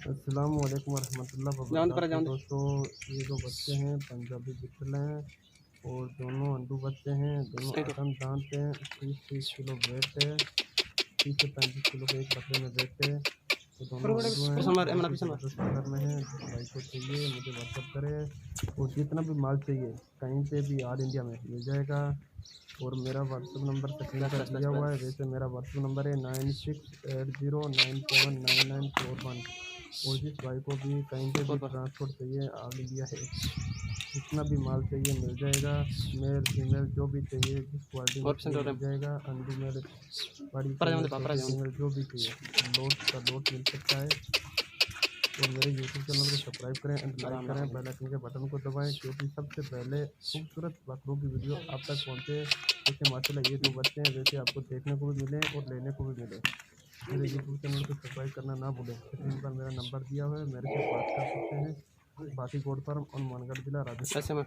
अस्सलाम वालेकुम रहमतुल्लाहि व बरकातहू। दोस्तों, ये जो बच्चे हैं पंजाबी बिट्ठल हैं और दोनों अंडू बच्चे हैं। दोनों आदम दांत हैं। 30-30 किलो वेट है। 30 से 35 किलो के एक बकरे में वेट है। तो दोनों अंडू हैं, बहुत ही ज़बरदस्त कलर में हैं। जिस भाई को चाहिए मुझे व्हाट्सअप करें और जितना भी माल चाहिए कहीं पे भी ऑल इंडिया में मिल जाएगा। और मेरा व्हाट्सअप नंबर स्क्रीन पर दिया हुआ है। वैसे मेरा व्हाट्सअप नंबर है 9680979941। और जिस भाई को भी कहीं पे भी ट्रांसपोर्ट चाहिए ऑल इंडिया है, जितना भी माल चाहिए मिल जाएगा। मेल फीमेल जो भी चाहिए, जिस क्वालिटी में चाहिए मिल जाएगा। अंडू मेल बड़ी फीमेल छोटी फीमेल जो भी चाहिए लोट का लोट मिल सकता है। और मेरे यूट्यूब चैनल को सब्सक्राइब करें एंड लाइक करें, बेल आइकन के बटन को दबाएं, क्योंकि सबसे पहले खूबसूरत बकरों की वीडियो आप तक पहुंचे। जैसे माशाल्लाह ये जो बच्चे हैं वैसे आपको देखने को भी मिले और लेने को भी मिले। मेरे यूट्यूब चैनल को सब्सक्राइब करना ना भूलें। स्क्रीन पर मेरा नंबर दिया हुआ है, मेरे से बात कर सकते हैं। बाटी गोड फार्म और मानगढ़ जिला राजस्थान।